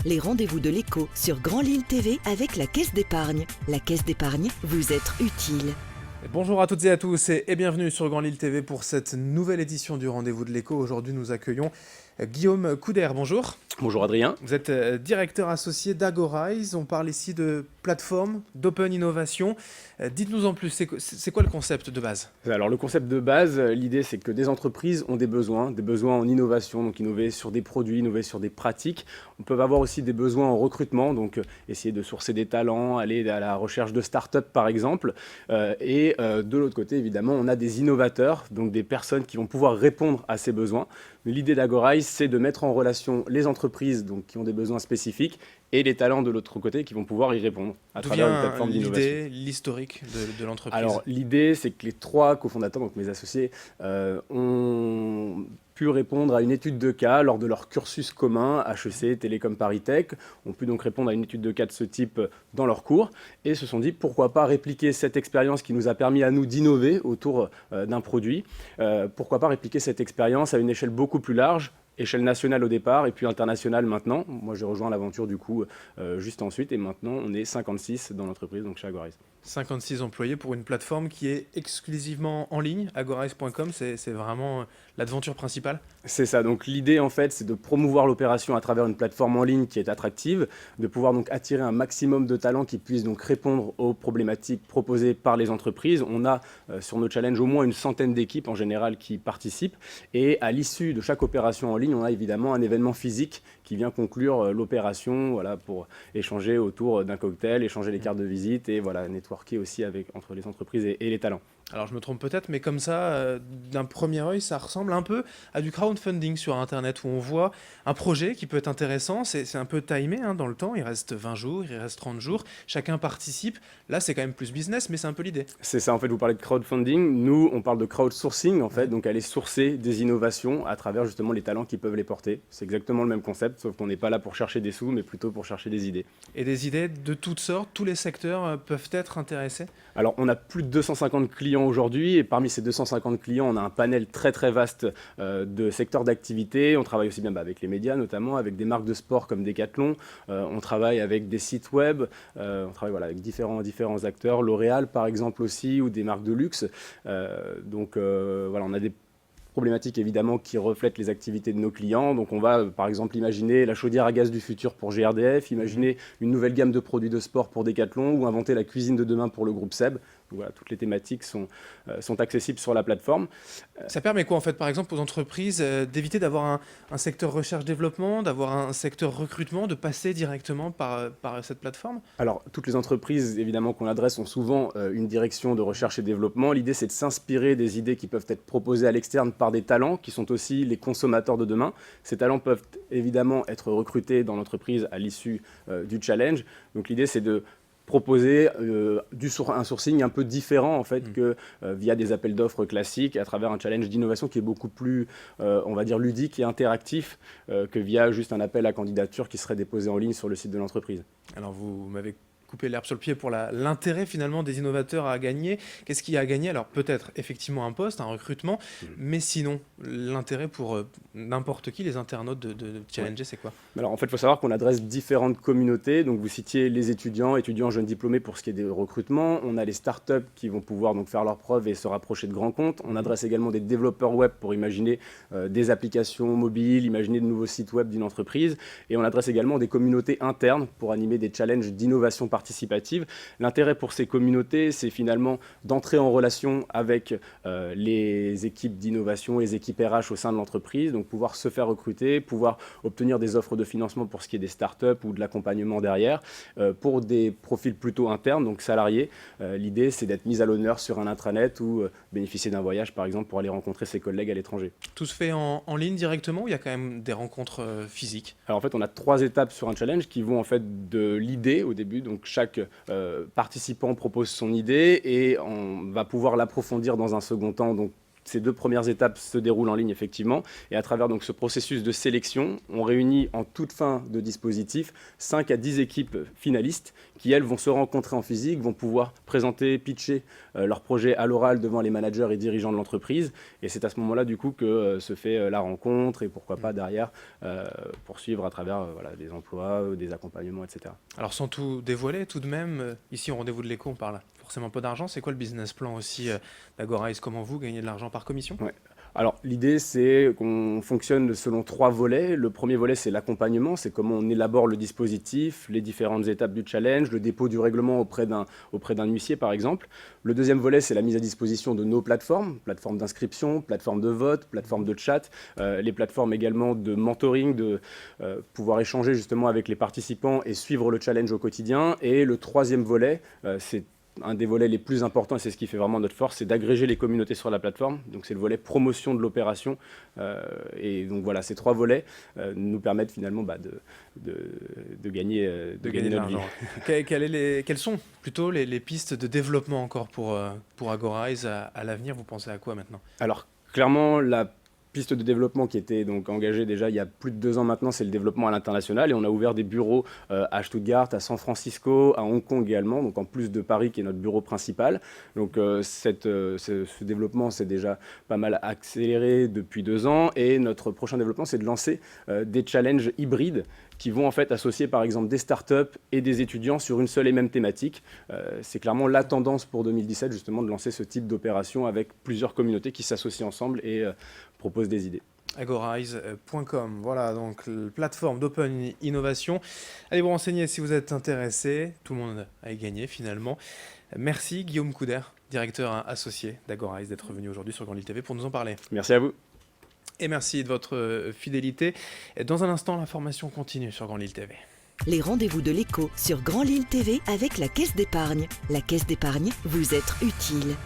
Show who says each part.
Speaker 1: les rendez-vous de l'écho sur Grand Lille TV avec la Caisse d'épargne. La Caisse d'épargne, vous être utile.
Speaker 2: Bonjour à toutes et à tous et bienvenue sur Grand Lille TV pour cette nouvelle édition du Rendez-vous de l'écho. Aujourd'hui, nous accueillons Guillaume Couder. Bonjour.
Speaker 3: Bonjour Adrien.
Speaker 2: Vous êtes directeur associé d'Agorize. On parle ici de plateforme, d'open innovation. Dites-nous en plus, c'est quoi le concept de base ?
Speaker 3: Alors le concept de base, l'idée c'est que des entreprises ont des besoins en innovation, donc innover sur des produits, innover sur des pratiques. On peut avoir aussi des besoins en recrutement, donc essayer de sourcer des talents, aller à la recherche de start-up par exemple. Et de l'autre côté, évidemment, on a des innovateurs, donc des personnes qui vont pouvoir répondre à ces besoins. L'idée d'Agorize, c'est de mettre en relation les entreprises donc, qui ont des besoins spécifiques et les talents de l'autre côté qui vont pouvoir y répondre à travers une plateforme d'innovation.
Speaker 2: L'idée, l'historique de l'entreprise.
Speaker 3: Alors l'idée, c'est que les trois cofondateurs, donc mes associés, ont pu répondre à une étude de cas lors de leur cursus commun, HEC, Télécom Paris Tech, ont pu donc répondre à une étude de cas de ce type dans leur cours et se sont dit pourquoi pas répliquer cette expérience qui nous a permis à nous d'innover autour d'un produit, pourquoi pas répliquer cette expérience à une échelle beaucoup plus large, échelle nationale au départ et puis internationale maintenant. Moi j'ai rejoint l'aventure du coup juste ensuite et maintenant on est 56 dans l'entreprise, donc chez Agorize.
Speaker 2: 56 employés pour une plateforme qui est exclusivement en ligne, agorize.com, c'est vraiment l'aventure principale.
Speaker 3: C'est ça, donc l'idée en fait c'est de promouvoir l'opération à travers une plateforme en ligne qui est attractive, de pouvoir donc attirer un maximum de talents qui puissent donc répondre aux problématiques proposées par les entreprises. On a sur nos challenges au moins une centaine d'équipes en général qui participent et à l'issue de chaque opération en ligne, on a évidemment un événement physique qui vient conclure l'opération, voilà, pour échanger autour d'un cocktail, échanger les cartes de visite et voilà, networker aussi entre les entreprises et les talents.
Speaker 2: Alors je me trompe peut-être, mais comme ça, d'un premier œil, ça ressemble un peu à du crowdfunding sur Internet où on voit un projet qui peut être intéressant, c'est un peu timé dans le temps, il reste 20 jours, il reste 30 jours, chacun participe. Là, c'est quand même plus business, mais c'est un peu l'idée.
Speaker 3: C'est ça, en fait, vous parlez de crowdfunding. Nous, on parle de crowdsourcing, en fait, donc aller sourcer des innovations à travers justement les talents qui peuvent les porter. C'est exactement le même concept, sauf qu'on n'est pas là pour chercher des sous, mais plutôt pour chercher des idées.
Speaker 2: Et des idées de toutes sortes, tous les secteurs peuvent être intéressés ?
Speaker 3: Alors, on a plus de 250 clients aujourd'hui, et parmi ces 250 clients, on a un panel très très vaste de secteurs d'activité. On travaille aussi bien avec les médias, notamment avec des marques de sport comme Decathlon. On travaille avec des sites web, on travaille avec différents acteurs, L'Oréal par exemple aussi, ou des marques de luxe. Donc on a des problématiques évidemment qui reflètent les activités de nos clients. Donc on va par exemple imaginer la chaudière à gaz du futur pour GRDF, imaginer une nouvelle gamme de produits de sport pour Decathlon ou inventer la cuisine de demain pour le groupe SEB. Donc, voilà, toutes les thématiques sont accessibles sur la plateforme.
Speaker 2: Ça permet quoi en fait par exemple aux entreprises d'éviter d'avoir un secteur recherche-développement, d'avoir un secteur recrutement, de passer directement par cette plateforme ?
Speaker 3: Alors toutes les entreprises évidemment qu'on adresse ont souvent une direction de recherche et développement. L'idée c'est de s'inspirer des idées qui peuvent être proposées à l'externe par des talents qui sont aussi les consommateurs de demain. Ces talents peuvent évidemment être recrutés dans l'entreprise à l'issue du challenge. Donc l'idée c'est de proposer un sourcing un peu différent en fait que via des appels d'offres classiques à travers un challenge d'innovation qui est beaucoup plus on va dire ludique et interactif que via juste un appel à candidature qui serait déposé en ligne sur le site de l'entreprise.
Speaker 2: Alors vous m'avez couper l'herbe sur le pied pour l'intérêt finalement des innovateurs à gagner. Qu'est-ce qu'il y a à gagner ? Alors peut-être effectivement un poste, un recrutement, mais sinon l'intérêt pour n'importe qui, les internautes de challenger, c'est quoi ?
Speaker 3: Alors en fait, il faut savoir qu'on adresse différentes communautés. Donc vous citiez les étudiants jeunes diplômés pour ce qui est des recrutements. On a les startups qui vont pouvoir donc faire leurs preuves et se rapprocher de grands comptes. On adresse également des développeurs web pour imaginer des applications mobiles, imaginer de nouveaux sites web d'une entreprise. Et on adresse également des communautés internes pour animer des challenges d'innovation participative. L'intérêt pour ces communautés, c'est finalement d'entrer en relation avec les équipes d'innovation, les équipes RH au sein de l'entreprise, donc pouvoir se faire recruter, pouvoir obtenir des offres de financement pour ce qui est des startups ou de l'accompagnement derrière. Pour des profils plutôt internes, donc salariés, l'idée c'est d'être mis à l'honneur sur un intranet ou bénéficier d'un voyage par exemple pour aller rencontrer ses collègues à l'étranger.
Speaker 2: Tout se fait en ligne directement ou il y a quand même des rencontres physiques ?
Speaker 3: Alors en fait on a 3 étapes sur un challenge qui vont en fait de l'idée au début, donc chaque participant propose son idée et on va pouvoir l'approfondir dans un second temps, donc ces 2 premières étapes se déroulent en ligne effectivement, et à travers donc ce processus de sélection, on réunit en toute fin de dispositif 5 à 10 équipes finalistes qui, elles, vont se rencontrer en physique, vont pouvoir présenter, pitcher leur projet à l'oral devant les managers et dirigeants de l'entreprise, et c'est à ce moment-là du coup que se fait la rencontre, et pourquoi pas derrière poursuivre à travers des emplois, des accompagnements, etc.
Speaker 2: Alors sans tout dévoiler, tout de même, ici au Rendez-vous de l'écho, on parle forcément pas d'argent. C'est quoi le business plan aussi d'Agorize? Comment vous gagnez de l'argent par commission?
Speaker 3: Ouais. Alors l'idée c'est qu'on fonctionne selon 3 volets. Le premier volet c'est l'accompagnement, c'est comment on élabore le dispositif, les différentes étapes du challenge, le dépôt du règlement auprès d'un huissier par exemple. Le deuxième volet c'est la mise à disposition de nos plateformes d'inscription, plateformes de vote, plateformes de chat, les plateformes également de mentoring, de pouvoir échanger justement avec les participants et suivre le challenge au quotidien. Et le troisième volet c'est un des volets les plus importants, et c'est ce qui fait vraiment notre force, c'est d'agréger les communautés sur la plateforme. Donc c'est le volet promotion de l'opération. Et donc voilà, ces 3 volets nous permettent finalement de gagner
Speaker 2: De
Speaker 3: notre vie.
Speaker 2: l'argent. Quelles sont plutôt les pistes de développement encore pour Agorize à l'avenir? Vous pensez à quoi maintenant?
Speaker 3: Alors clairement, la piste de développement qui était donc engagée déjà il y a plus de 2 ans maintenant, c'est le développement à l'international, et on a ouvert des bureaux à Stuttgart, à San Francisco, à Hong Kong également, donc en plus de Paris qui est notre bureau principal. Donc ce développement s'est déjà pas mal accéléré depuis 2 ans, et notre prochain développement c'est de lancer des challenges hybrides qui vont en fait associer par exemple des startups et des étudiants sur une seule et même thématique. C'est clairement la tendance pour 2017 justement de lancer ce type d'opération avec plusieurs communautés qui s'associent ensemble et proposent des idées.
Speaker 2: Agorize.com, voilà, donc plateforme d'open innovation. Allez vous renseigner si vous êtes intéressé, tout le monde a gagné finalement. Merci Guillaume Couder, directeur associé d'Agorize, d'être venu aujourd'hui sur Grand Lille TV pour nous en parler.
Speaker 3: Merci à vous.
Speaker 2: Et merci de votre fidélité. Dans un instant, l'information continue sur Grand Lille TV.
Speaker 1: Les rendez-vous de l'écho sur Grand Lille TV avec la Caisse d'épargne. La Caisse d'épargne, vous êtes utile.